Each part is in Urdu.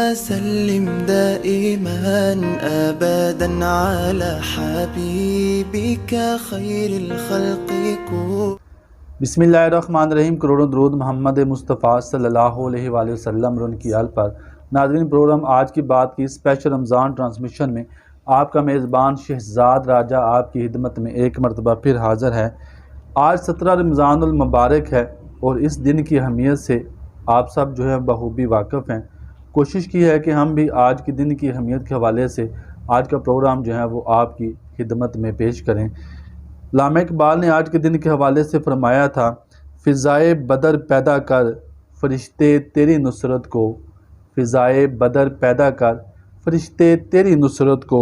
وسلم دائما أبدا على حبيبك خير الخلق كل. بسم اللہ الرحمن الرحیم. کروڑوں درود محمد مصطفیٰ صلی اللہ علیہ وآلہ وسلم ان کی آل پر. ناظرین، پروگرام آج کی بات کی اسپیشل رمضان ٹرانسمیشن میں آپ کا میزبان شہزاد راجہ آپ کی خدمت میں ایک مرتبہ پھر حاضر ہے. آج 17 رمضان المبارک ہے اور اس دن کی اہمیت سے آپ سب جو ہے بخوبی واقف ہیں. کوشش کی ہے کہ ہم بھی آج کے دن کی اہمیت کے حوالے سے آج کا پروگرام جو ہے وہ آپ کی خدمت میں پیش کریں. علامہ اقبال نے آج کے دن کے حوالے سے فرمایا تھا، فضائے بدر پیدا کر فرشتے تیری نصرت کو، فضائے بدر پیدا کر فرشتے تیری نصرت کو،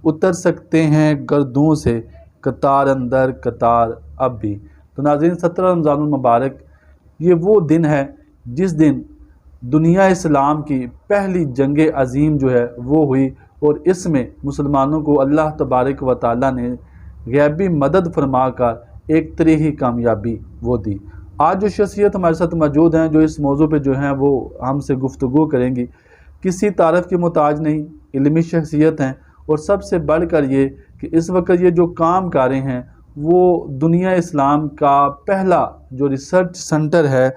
اتر سکتے ہیں گردوں سے قطار اندر قطار اب بھی. تو ناظرین، 17 رمضان المبارک یہ وہ دن ہے جس دن دنیا اسلام کی پہلی جنگ عظیم جو ہے وہ ہوئی، اور اس میں مسلمانوں کو اللہ تبارک و تعالیٰ نے غیبی مدد فرما کر ایک تاریخی کامیابی وہ دی. آج جو شخصیت ہمارے ساتھ موجود ہیں جو اس موضوع پہ جو ہیں وہ ہم سے گفتگو کریں گی، کسی تعارف کی محتاج نہیں، علمی شخصیت ہیں، اور سب سے بڑھ کر یہ کہ اس وقت یہ جو کام کر رہے ہیں وہ دنیا اسلام کا پہلا جو ریسرچ سنٹر ہے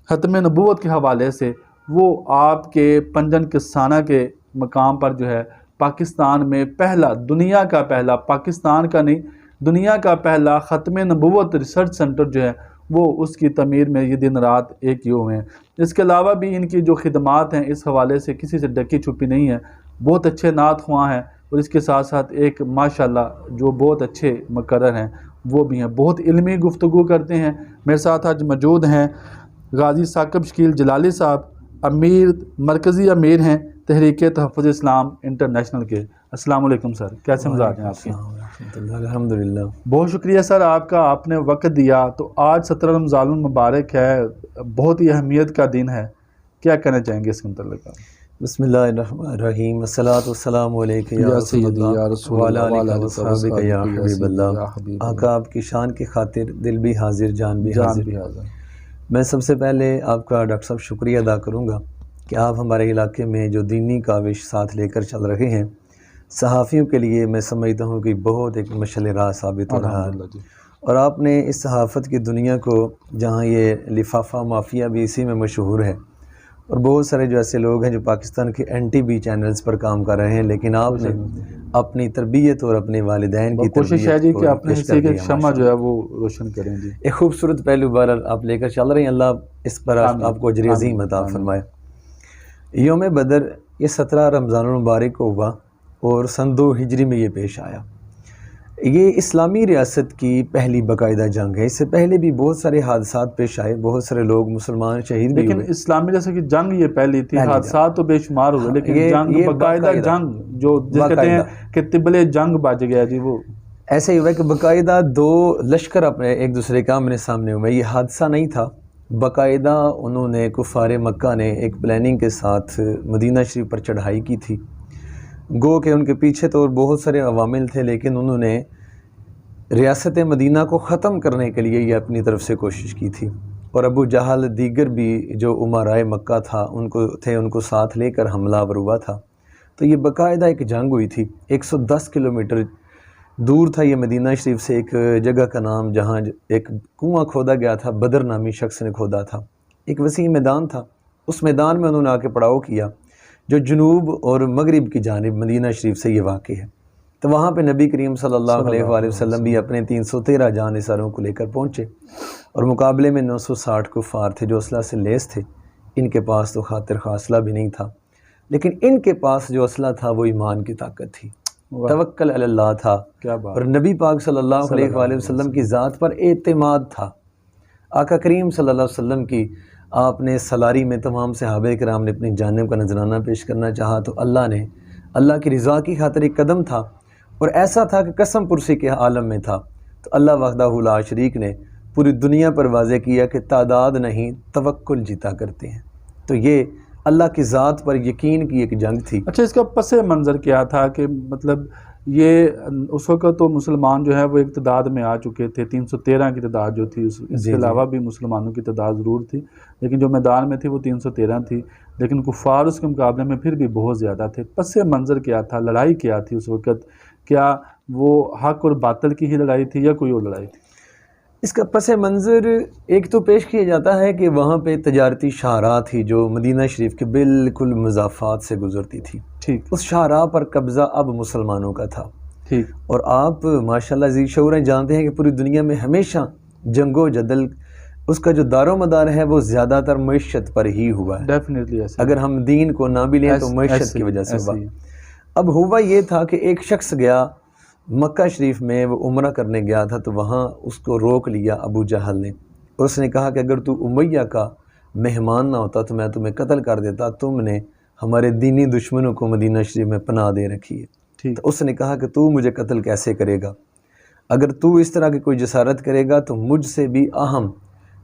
ختم نبوت کے حوالے سے، وہ آپ کے پنجن کسانہ کے مقام پر جو ہے پاکستان میں پہلا، دنیا کا پہلا، پاکستان کا نہیں دنیا کا پہلا ختم نبوت ریسرچ سنٹر جو ہے وہ اس کی تعمیر میں یہ دن رات ایک کیے ہوئے ہیں. اس کے علاوہ بھی ان کی جو خدمات ہیں اس حوالے سے کسی سے ڈکی چھپی نہیں ہے. بہت اچھے نعت خواں ہیں اور اس کے ساتھ ساتھ ایک ماشاءاللہ جو بہت اچھے مقرر ہیں وہ بھی ہیں، بہت علمی گفتگو کرتے ہیں. میرے ساتھ آج موجود ہیں غازی ثاقب شکیل جلالی صاحب، امیر، مرکزی امیر ہیں تحریک تحفظ اسلام انٹرنیشنل کے. السلام علیکم سر، کیسے مزاج ہیں آپ کے؟ الحمدللہ. بہت شکریہ سر آپ کا، آپ نے وقت دیا. تو آج 17 رمضان المبارک ہے، بہت ہی اہمیت کا دن ہے، کیا کہنا چاہیں گے اس کے متعلق؟ بسم اللہ الرحمن الرحیم. الصلاۃ والسلام علیک یا سیدی یا رسول اللہ وعلی آلک وصحبک یا حبیب اللہ. آقا آپ کی شان کی خاطر دل بھی حاضر جان بھی حاضر. میں سب سے پہلے آپ کا ڈاکٹر صاحب شکریہ ادا کروں گا کہ آپ ہمارے علاقے میں جو دینی کاوش ساتھ لے کر چل رہے ہیں، صحافیوں کے لیے میں سمجھتا ہوں کہ بہت ایک مشعل راہ ثابت ہو رہا ہے. اور آپ نے اس صحافت کی دنیا کو، جہاں یہ لفافہ مافیا بھی اسی میں مشہور ہے، اور بہت سارے جو ایسے لوگ ہیں جو پاکستان کے NTV بھی چینلز پر کام کر رہے ہیں، لیکن آپ نے اپنی تربیت اور اپنے والدین کی کوشش ہے جی کہ اپنے حصے کے شمع جو ہے وہ روشن کریں. جی ایک خوبصورت پہلو بہرحال آپ لے کر چل رہے ہیں. اللہ اس پر آپ کو اجر عظیم عطا فرمائے. یوم بدر یہ 17 رمضان المبارک کو ہوا اور سن 2 ہجری میں یہ پیش آیا. یہ اسلامی ریاست کی پہلی باقاعدہ جنگ ہے. اس سے پہلے بھی بہت سارے حادثات پیش آئے، بہت سارے لوگ مسلمان شہید بھی ہوئے، لیکن اسلامی جیسے کہ جنگ یہ پہلی تھی. حادثات تو بے شمار ہوئے، لیکن جنگ باقاعدہ جنگ جو جس کہتے ہیں کہ طبلِ جنگ بج گیا جی، وہ ایسے ہی ہوا کہ باقاعدہ 2 لشکر اپنے ایک دوسرے کے آمنے سامنے ہوئے. یہ حادثہ نہیں تھا، باقاعدہ انہوں نے کفار مکہ نے ایک پلاننگ کے ساتھ مدینہ شریف پر چڑھائی کی تھی. گو کہ ان کے پیچھے تو بہت سارے عوامل تھے، لیکن انہوں نے ریاست مدینہ کو ختم کرنے کے لیے یہ اپنی طرف سے کوشش کی تھی. اور ابو جہل دیگر بھی جو امراء مکہ تھا ان کو ساتھ لے کر حملہ آور ہوا تھا. تو یہ باقاعدہ ایک جنگ ہوئی تھی. 110 کلومیٹر دور تھا یہ مدینہ شریف سے ایک جگہ کا نام، جہاں ایک کنواں کھودا گیا تھا، بدر نامی شخص نے کھودا تھا. ایک وسیع میدان تھا، اس میدان میں انہوں نے آ کے پڑاؤ کیا جو جنوب اور مغرب کی جانب مدینہ شریف سے یہ واقع ہے. تو وہاں پہ نبی کریم صلی اللہ علیہ وآلہ وسلم بھی اپنے 313 جانثاروں کو لے کر پہنچے، اور مقابلے میں 960 کفار تھے جو اسلحہ سے لیس تھے. ان کے پاس تو خاطر خواہ اسلحہ بھی نہیں تھا، لیکن ان کے پاس جو اسلحہ تھا وہ ایمان کی طاقت تھی، توکل علی اللہ تھا، اور نبی پاک صلی اللہ علیہ وآلہ وسلم کی ذات پر اعتماد تھا. آقا کریم صلی اللہ علیہ وسلم کی آپ نے سلاری میں تمام صحابہ کرام نے اپنی جانب کا نذرانہ پیش کرنا چاہا، تو اللہ کی رضا کی خاطر ایک قدم تھا، اور ایسا تھا کہ قسم پرسی کے عالم میں تھا. تو اللہ وحدہ لا شریک نے پوری دنیا پر واضح کیا کہ تعداد نہیں توکل جیتا کرتے ہیں. تو یہ اللہ کی ذات پر یقین کی ایک جنگ تھی. اچھا، اس کا پس منظر کیا تھا کہ مطلب یہ اس وقت تو مسلمان جو ہے وہ ایک تعداد میں آ چکے تھے، 313 کی تعداد جو تھی، اس کے علاوہ بھی مسلمانوں کی تعداد ضرور تھی، لیکن جو میدان میں تھی وہ 313 تھی. لیکن کفار اس کے مقابلے میں پھر بھی بہت زیادہ تھے. پس منظر کیا تھا، لڑائی کیا تھی اس وقت؟ کیا وہ حق اور باطل کی ہی لڑائی تھی یا کوئی اور لڑائی تھی؟ اس کا پس منظر ایک تو پیش کیا جاتا ہے کہ وہاں پہ تجارتی شاہراہ تھی جو مدینہ شریف کے بالکل مضافات سے گزرتی تھی. ٹھیک اس شاہراہ پر قبضہ اب مسلمانوں کا تھا. ٹھیک. اور آپ ماشاءاللہ ذی شعور ہیں، جانتے ہیں کہ پوری دنیا میں ہمیشہ جنگ و جدل اس کا جو دار و مدار ہے وہ زیادہ تر معیشت پر ہی ہوا ہے. ڈیفینیٹلی ایسے اگر ہم دین کو نہ بھی لیں تو معیشت کی وجہ سے ہوا. اب ہوا یہ تھا کہ ایک شخص گیا مکہ شریف میں، وہ عمرہ کرنے گیا تھا، تو وہاں اس کو روک لیا ابو جہل نے. اس نے کہا کہ اگر تو امیہ کا مہمان نہ ہوتا تو میں تمہیں قتل کر دیتا، تم نے ہمارے دینی دشمنوں کو مدینہ شریف میں پناہ دے رکھی ہے. ٹھیک. تو اس نے کہا کہ تو مجھے قتل کیسے کرے گا؟ اگر تو اس طرح کی کوئی جسارت کرے گا تو مجھ سے بھی اہم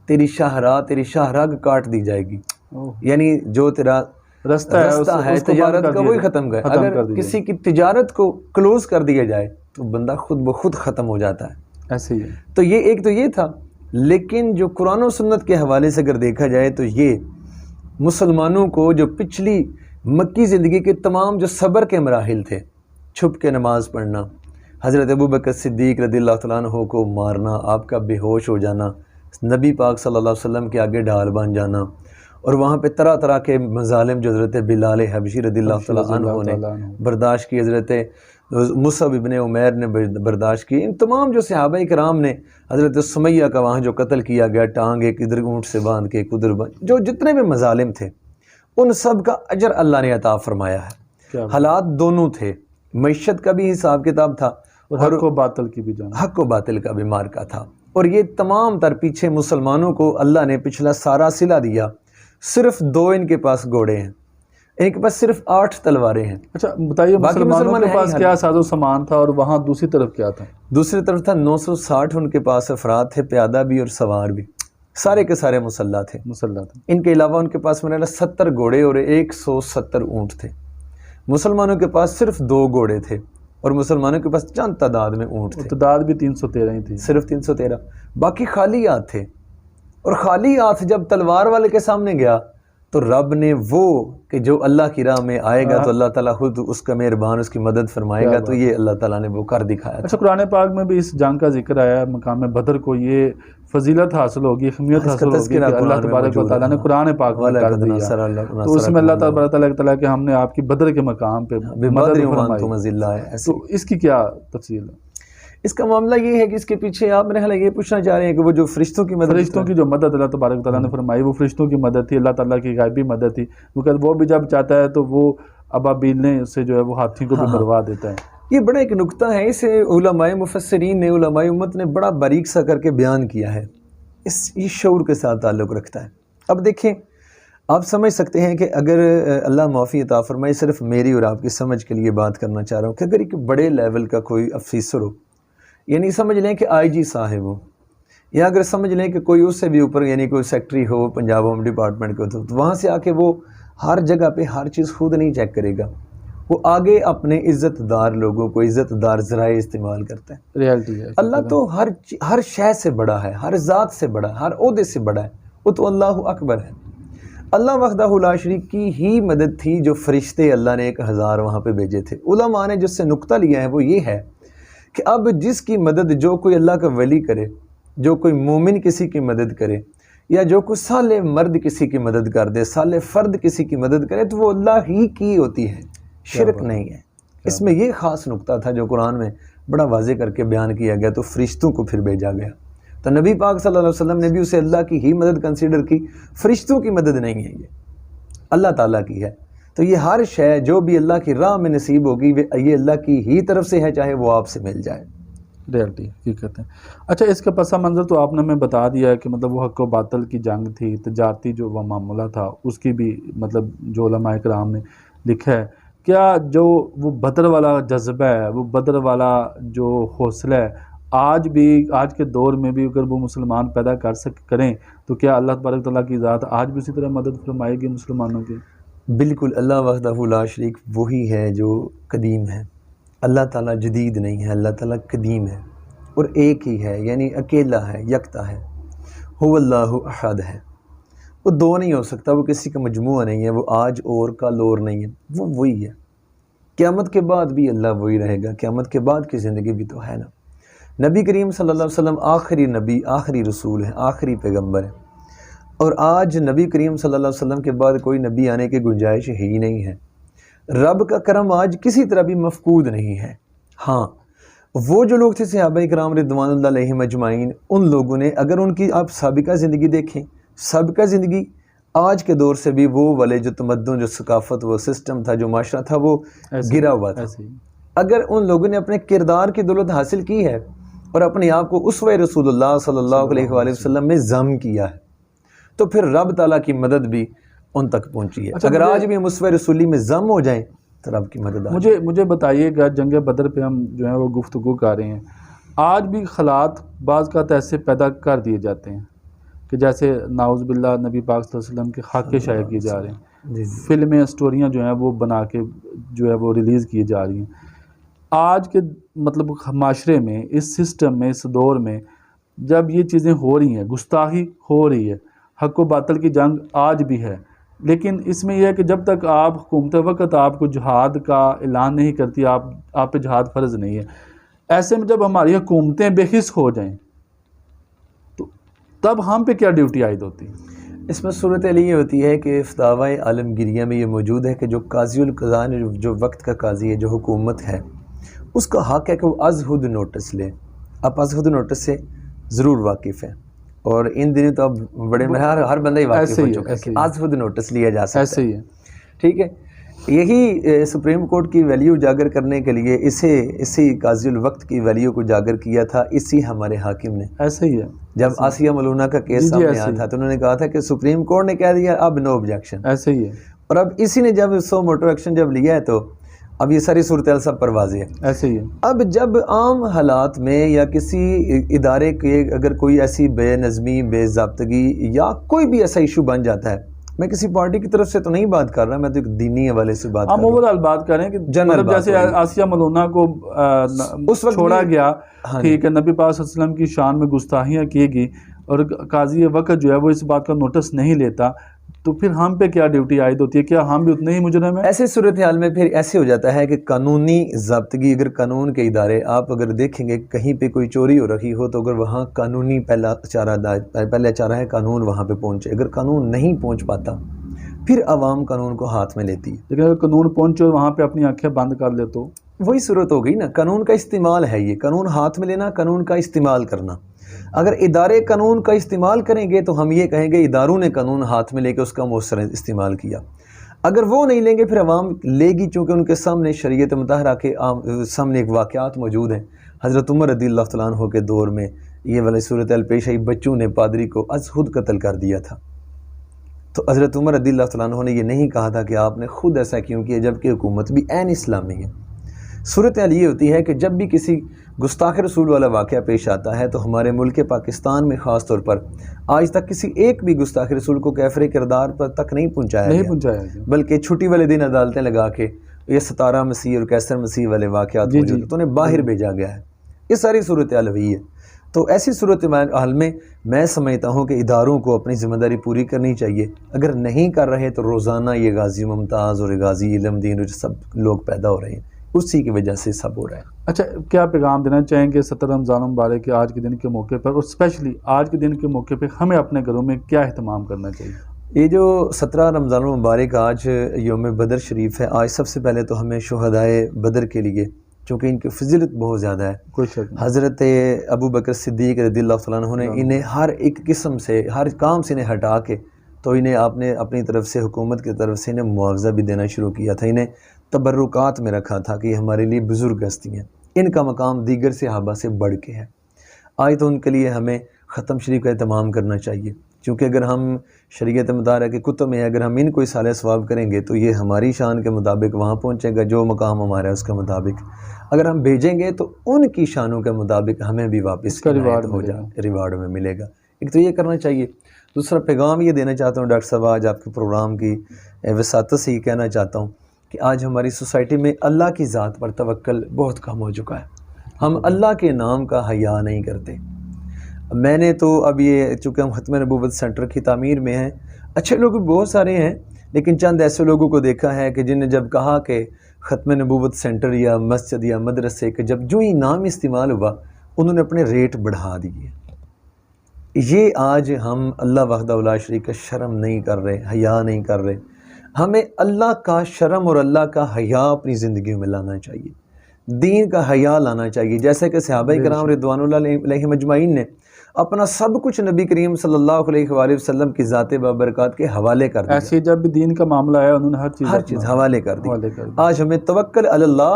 تیری شاہراہ کاٹ دی جائے گی. یعنی جو تیرا رستہ ہے تجارت کا وہی ختم کر. اگر کسی کی تجارت کو کلوز کر دیا جائے تو بندہ خود بخود ختم ہو جاتا ہے. ایسے ہی. تو یہ ایک تو یہ تھا. لیکن جو قرآن و سنت کے حوالے سے اگر دیکھا جائے تو یہ مسلمانوں کو جو پچھلی مکی زندگی کے تمام جو صبر کے مراحل تھے، چھپ کے نماز پڑھنا، حضرت ابوبکر صدیق رضی اللہ تعالیٰ عنہ کو مارنا، آپ کا بے ہوش ہو جانا، نبی پاک صلی اللہ علیہ وسلم کے آگے ڈھال بن جانا، اور وہاں پہ طرح طرح کے مظالم جو حضرت بلال حبشی رضی اللہ تعالیٰ عنہ نے برداشت کی، حضرت مصعب ابن عمیر نے برداشت کی، ان تمام جو صحابہ کرام نے، حضرت سمیہ کا وہاں جو قتل کیا گیا، ٹانگ ایک ادھر اونٹ سے باندھ کے ایک ادھر جو جتنے بھی مظالم تھے ان سب کا اجر اللہ نے عطا فرمایا ہے. حالات دونوں تھے، معیشت کا بھی حساب کتاب تھا اور حق و باطل کی بھی جان، حق و باطل کا بھی مارکا تھا. اور یہ تمام تر پیچھے مسلمانوں کو اللہ نے پچھلا سارا صلہ دیا. صرف 2 ان کے پاس گھوڑے ہیں، ان کے پاس صرف 8 تلواریں ہیں. اچھا بتائیے مسلمانوں کے پاس کیا ساز و سامان تھا اور وہاں دوسری طرف کیا تھا؟ دوسری طرف تھا 960 ان کے پاس افراد تھے، پیادہ بھی اور سوار بھی، سارے کے سارے مسلح تھے. ان کے علاوہ ان کے پاس میرا 70 گھوڑے اور 170 اونٹ تھے. مسلمانوں کے پاس صرف 2 گھوڑے تھے اور مسلمانوں کے پاس چند تعداد میں اونٹ تھے. تعداد بھی 313 ہی تھی، صرف 313. باقی خالی ہاتھ تھے. اور خالی ہاتھ جب تلوار والے کے سامنے گیا تو رب نے وہ کہ جو اللہ کی راہ میں آئے گا تو اللہ تعالیٰ خود اس کا مہربان اس کی مدد فرمائے گا، تو یہ اللہ تعالیٰ نے وہ کر دکھایا. اچھا قرآن پاک میں بھی اس جنگ کا ذکر آیا، مقام بدر کو یہ فضیلت حاصل ہوگی، اہمیت حاصل ہوگی کہ اللہ تبارک و تعالیٰ نے قرآن پاک میں کر دیا. تو اس میں اللہ تبارک و تعالیٰ کہ ہم نے آپ کی بدر کے مقام پہ مدد فرمائی. تو اس کی کیا تفصیل ہے؟ اس کا معاملہ یہ ہے کہ اس کے پیچھے آپ میرے خیال یہ پوچھنا چاہ رہے ہیں کہ وہ جو فرشتوں کی مدد اللہ تبارک و تعالیٰ نے فرمائی، وہ فرشتوں کی مدد تھی، اللہ تعالیٰ کی غائبی مدد تھی. کیونکہ وہ بھی جب چاہتا ہے تو وہ ابابیل نے سے جو ہے وہ ہاتھی کو بھی مروا دیتا ہے. یہ بڑا ایک نکتہ ہے، اسے علماء مفسرین نے، علماء امت نے بڑا باریک سا کر کے بیان کیا ہے. یہ شعور کے ساتھ تعلق رکھتا ہے. اب دیکھیں، آپ سمجھ سکتے ہیں کہ اگر اللہ معافی عطا فرمائے، صرف میری اور آپ کی سمجھ کے لیے بات کرنا چاہ رہا ہوں کہ اگر ایک بڑے لیول کا کوئی افیسر ہو، یعنی سمجھ لیں کہ آئی جی صاحب ہو، یا اگر سمجھ لیں کہ کوئی اس سے بھی اوپر یعنی کوئی سیکٹری ہو پنجاب ہوم ڈپارٹمنٹ کو، تو وہاں سے آ کے وہ ہر جگہ پہ ہر چیز خود نہیں چیک کرے گا. وہ آگے اپنے عزت دار لوگوں کو عزت دار ذرائع استعمال کرتا ہے. ریالٹی ہے اللہ تو ہر شے سے بڑا ہے، ہر ذات سے بڑا ہے، ہر عہدے سے بڑا ہے. وہ تو اللہ اکبر ہے. اللہ وحدہ لا شریک کی ہی مدد تھی جو فرشتے اللہ نے 1000 وہاں پہ بھیجے تھے. علماء نے جس سے نقطہ لیا ہے وہ یہ ہے کہ اب جس کی مدد جو کوئی اللہ کا ولی کرے، جو کوئی مومن کسی کی مدد کرے، یا جو کوئی صالح مرد کسی کی مدد کر دے، صالح فرد کسی کی مدد کرے، تو وہ اللہ ہی کی ہوتی ہے، شرک نہیں ہے. اس میں یہ خاص نقطہ تھا جو قرآن میں بڑا واضح کر کے بیان کیا گیا. تو فرشتوں کو پھر بھیجا گیا. تو نبی پاک صلی اللہ علیہ وسلم نے بھی اسے اللہ کی ہی مدد کنسیڈر کی. فرشتوں کی مدد نہیں ہے، یہ اللہ تعالیٰ کی ہے. تو یہ ہر شے جو بھی اللہ کی راہ میں نصیب ہوگی یہ اللہ کی ہی طرف سے ہے، چاہے وہ آپ سے مل جائے. ریالٹی حقیقت ہے. اچھا اس کا پس منظر تو آپ نے ہمیں بتا دیا ہے کہ مطلب وہ حق و باطل کی جنگ تھی، تجارتی جو وہ معاملہ تھا اس کی بھی مطلب جو علماء کرام نے لکھا ہے. کیا جو وہ بدر والا جذبہ ہے، وہ بدر والا جو حوصلہ ہے، آج بھی آج کے دور میں بھی اگر وہ مسلمان پیدا کریں تو کیا اللہ تبارک تعالیٰ کی ذات آج بھی اسی طرح مدد فرمائے گی مسلمانوں کی؟ بالکل. اللہ وحدہ لا شریک وہی ہے جو قدیم ہے. اللہ تعالیٰ جدید نہیں ہے، اللہ تعالیٰ قدیم ہے اور ایک ہی ہے، یعنی اکیلا ہے، یکتا ہے. هو اللہ احد ہے. وہ دو نہیں ہو سکتا، وہ کسی کا مجموعہ نہیں ہے، وہ آج اور کل اور نہیں ہے، وہ وہی ہے۔ قیامت کے بعد بھی اللہ وہی رہے گا، قیامت کے بعد کی زندگی بھی تو ہے نا۔ نبی کریم صلی اللہ علیہ وسلم آخری نبی، آخری رسول ہے، آخری پیغمبر ہے، اور آج نبی کریم صلی اللہ علیہ وسلم کے بعد کوئی نبی آنے کی گنجائش ہی نہیں ہے۔ رب کا کرم آج کسی طرح بھی مفقود نہیں ہے۔ ہاں، وہ جو لوگ تھے صحابہ کرام رضوان اللہ علیہم اجمعین، ان لوگوں نے اگر ان کی آپ سابقہ زندگی دیکھیں، سابقہ زندگی آج کے دور سے بھی وہ والے جو تمدن، جو ثقافت، وہ سسٹم تھا، جو معاشرہ تھا، وہ گرا ہوا تھا۔ اگر ان لوگوں نے اپنے کردار کی دولت حاصل کی ہے اور اپنے آپ کو اسوہ رسول اللہ صلی اللہ علیہ وآلہ وسلم میں ضم کیا ہے، تو پھر رب تعالیٰ کی مدد بھی ان تک پہنچی ہے۔ اگر آج بھی ہم اسوہ رسولی میں ضم ہو جائیں تو رب کی مدد آ جائے۔ مجھے بتائیے گا، جنگ بدر پہ ہم جو ہے وہ گفتگو کر رہے ہیں، آج بھی حالات بعض کا ایسے پیدا کر دیے جاتے ہیں کہ جیسے ناؤذ باللہ نبی پاک صلی اللہ علیہ وسلم کے خاکے شائع کیے جا رہے ہیں، فلمیں، سٹوریاں جو ہیں وہ بنا کے جو ہے وہ ریلیز کی جا رہی ہیں۔ آج کے مطلب معاشرے میں، اس سسٹم میں، اس دور میں جب یہ چیزیں ہو رہی ہیں، گستاخی ہو رہی ہے، حق و باطل کی جنگ آج بھی ہے، لیکن اس میں یہ ہے کہ جب تک آپ حکومت وقت آپ کو جہاد کا اعلان نہیں کرتی، آپ پہ جہاد فرض نہیں ہے۔ ایسے میں جب ہماری حکومتیں بے حس ہو جائیں تو تب ہم پہ کیا ڈیوٹی عائد ہوتی ہے؟ اس میں صورتحال یہ ہوتی ہے کہ فتاوی عالمگیریہ میں یہ موجود ہے کہ جو قاضی القضاء نے، جو وقت کا قاضی ہے، جو حکومت ہے، اس کا حق ہے کہ وہ از خود نوٹس لے۔ آپ از خود نوٹس سے ضرور واقف ہیں، اور ان دنوں تو اب بڑے ہر بندہ ہی واقف ہو چکا ہے کہ از خود نوٹس لیا جا سکتا ہے۔ ایسے ہی ہے، ٹھیک ہے۔ یہی سپریم کورٹ کی ویلیو اجاگر کرنے کے لیے اسی قاضی الوقت کی ویلیو کو اجاگر کیا تھا اسی ہمارے حاکم نے۔ ایسے ہی ہے۔ جب آسیہ ملونہ کا کیس سامنے آیا تھا تو انہوں نے کہا تھا کہ سپریم کورٹ نے کہہ دیا اب نو آبجیکشن۔ ایسے ہی ہے، اور اب اسی نے جب سو موٹو ایکشن جب لیا ہے تو اب یہ ساری صورتحال سب پر واضح ہے۔ ایسے ہی ہے۔ اب جب عام حالات میں یا کسی ادارے کے اگر کوئی ایسی بے نظمی، بے ضابطگی یا کوئی بھی ایسا ایشو بن جاتا ہے، میں کسی پارٹی کی طرف سے تو نہیں بات کر رہا، میں تو ایک دینی حوالے سے بات کر رہا ہوں۔ ہم اوورآل بات کریں کہ مطلب جیسے آسیہ ملونہ کو اس وقت چھوڑا گیا، ٹھیک ہے، نبی پاک صلی اللہ علیہ وسلم کی شان میں گستاخیاں کی گئی اور قاضی وقت جو ہے وہ اس بات کا نوٹس نہیں لیتا، تو پھر ہم پہ کیا ڈیوٹی عائد ہوتی ہے؟ کیا ہم بھی اتنے ہی مجرم ہیں؟ ایسے صورتحال میں پھر ایسے ہو جاتا ہے کہ قانونی ضابطگی، اگر قانون کے ادارے آپ اگر دیکھیں گے کہیں پہ کوئی چوری ہو رہی ہو تو اگر وہاں قانونی پہلا چارہ ہے قانون وہاں پہ پہنچے، اگر قانون نہیں پہنچ پاتا پھر عوام قانون کو ہاتھ میں لیتی ہے۔ لیکن اگر قانون پہنچے وہاں پہ اپنی آنکھیں بند کر لے تو وہی صورت ہو گئی نا۔ قانون کا استعمال ہے یہ، قانون ہاتھ میں لینا، قانون کا استعمال کرنا۔ اگر ادارے قانون کا استعمال کریں گے تو ہم یہ کہیں گے اداروں نے قانون ہاتھ میں لے کے اس کا مؤثر استعمال کیا۔ اگر وہ نہیں لیں گے پھر عوام لے گی، چونکہ ان کے سامنے شریعت مطہرہ کے سامنے ایک واقعات موجود ہیں۔ حضرت عمر رضی اللہ تعالیٰ عنہ کے دور میں یہ والی صورتحال پیش آئی، بچوں نے پادری کو از خود قتل کر دیا تھا۔ تو حضرت عمر رضی اللہ تعالیٰ عنہ نے یہ نہیں کہا تھا کہ آپ نے خود ایسا کیوں کیا، جبکہ حکومت بھی عین اسلامی ہے۔ صورتحال یہ ہوتی ہے کہ جب بھی کسی گستاخ رسول والا واقعہ پیش آتا ہے تو ہمارے ملک پاکستان میں خاص طور پر آج تک کسی ایک بھی گستاخ رسول کو کیفر کردار پر تک نہیں پہنچایا گیا، بلکہ چھٹی والے دن عدالتیں لگا کے یہ 17 مسیح اور کیسر مسیح والے واقعات موجود ہیں تو انہیں باہر بھیجا گیا ہے۔ یہ ساری صورتحال ہوئی ہے۔ تو ایسی صورتحال میں میں سمجھتا ہوں کہ اداروں کو اپنی ذمہ داری پوری کرنی چاہیے۔ اگر نہیں کر رہے تو روزانہ یہ غازی ممتاز اور غازی علم دین اور سب لوگ پیدا ہو رہے ہیں، اسی کی وجہ سے سب ہو رہا ہے۔ اچھا، کیا پیغام دینا چاہیں گے 17 رمضان مبارک کے آج کے دن کے موقع پر، اور اسپیشلی آج کے دن کے موقع پہ ہمیں اپنے گھروں میں کیا اہتمام کرنا چاہیے؟ یہ جو 17 رمضان المبارک آج یوم بدر شریف ہے، آج سب سے پہلے تو ہمیں شہدائے بدر کے لیے، چونکہ ان کی فضیلت بہت زیادہ ہے، کوئی شک نہیں، حضرت ابو بکر صدیق رضی اللہ تعالیٰ عنہ نے انہیں ہر ایک قسم سے، ہر کام سے انہیں ہٹا کے تو انہیں آپ نے اپنی طرف سے، حکومت کی طرف سے انہیں معاوضہ بھی دینا شروع کیا تھا، انہیں تبرکات میں رکھا تھا کہ یہ ہمارے لیے بزرگ ہستی ہیں، ان کا مقام دیگر صحابہ سے بڑھ کے ہے۔ آج تو ان کے لیے ہمیں ختم شریف کا اہتمام کرنا چاہیے، کیونکہ اگر ہم شریعت مطالعہ کے کتب میں اگر ہم ان کو اصالہ ثواب کریں گے تو یہ ہماری شان کے مطابق وہاں پہنچے گا، جو مقام ہمارا ہے اس کے مطابق اگر ہم بھیجیں گے تو ان کی شانوں کے مطابق ہمیں بھی واپس کا ریوارڈ میں ملے گا۔ ایک تو یہ کرنا چاہیے۔ دوسرا پیغام یہ دینا چاہتا ہوں ڈاکٹر صاحب، آج آپ کے پروگرام کی وساطت سے یہ کہنا چاہتا ہوں کہ آج ہماری سوسائٹی میں اللہ کی ذات پر توکل بہت کم ہو چکا ہے۔ ہم اللہ کے نام کا حیا نہیں کرتے۔ میں نے تو اب یہ چونکہ ہم ختم نبوت سینٹر کی تعمیر میں ہیں، اچھے لوگ بھی بہت سارے ہیں، لیکن چند ایسے لوگوں کو دیکھا ہے کہ جن نے جب کہا کہ ختم نبوت سینٹر یا مسجد یا مدرسے کے جب جو ہی نام استعمال ہوا انہوں نے اپنے ریٹ بڑھا دیے۔ یہ آج ہم اللہ وحدہ لا شریک کا شرم نہیں کر رہے، حیا نہیں کر رہے۔ ہمیں اللہ کا شرم اور اللہ کا حیا اپنی زندگیوں میں لانا چاہیے، دین کا حیا لانا چاہیے، جیسے کہ صحابہ کرام رضوان اللہ علیہم اجمعین نے اپنا سب کچھ نبی کریم صلی اللہ علیہ وآلہ وسلم کی ذات بابرکات کے حوالے کر دیا۔ ایسے جب بھی دین کا معاملہ آیا انہوں نے ہر چیز حوالے کر دی۔ آج ہمیں توکل علی اللہ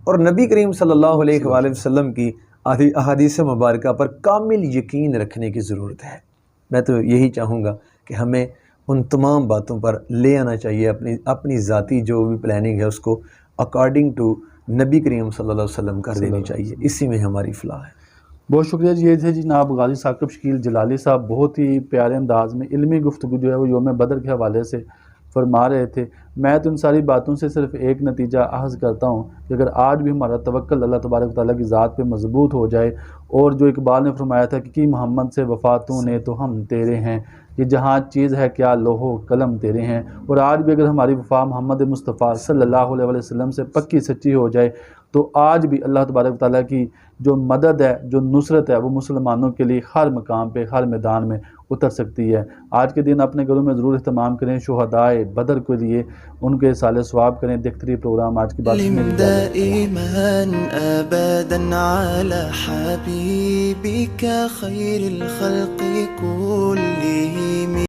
اور نبی کریم صلی اللہ علیہ وآلہ وسلم کی احادیث مبارکہ پر کامل یقین رکھنے کی ضرورت ہے۔ میں تو یہی چاہوں گا کہ ہمیں ان تمام باتوں پر لے آنا چاہیے، اپنی ذاتی جو بھی پلاننگ ہے اس کو اکارڈنگ ٹو نبی کریم صلی اللہ علیہ وسلم کر دینی چاہیے، اسی میں ہماری فلاح ہے۔ بہت شکریہ جی۔ یہ تھے جناب غازی ثاقب شکیل جلالی صاحب، بہت ہی پیارے انداز میں علمی گفتگو جو ہے وہ یوم بدر کے حوالے سے فرما رہے تھے۔ میں تو ان ساری باتوں سے صرف ایک نتیجہ اخذ کرتا ہوں کہ اگر آج بھی ہمارا توکل اللہ تبارک و تعالیٰ کی ذات پہ مضبوط ہو جائے، اور جو اقبال نے فرمایا تھا کہ محمد سے وفاتوں نے تو ہم تیرے ہیں، یہ جہاں چیز ہے کیا لوح و قلم تیرے ہیں، اور آج بھی اگر ہماری وفا محمد مصطفیٰ صلی اللہ علیہ وسلم سے پکی سچی ہو جائے تو آج بھی اللہ تبارک و تعالیٰ کی جو مدد ہے، جو نصرت ہے، وہ مسلمانوں کے لیے ہر مقام پہ، ہر میدان میں اتر سکتی ہے۔ آج کے دن اپنے گھروں میں ضرور اہتمام کریں، شہدائے بدر کے لیے ان کے سال ثواب کریں۔ دیکھتے رہیے پروگرام آج کی بات میں دائما أبدا على حبيبك خير الخلق كلهم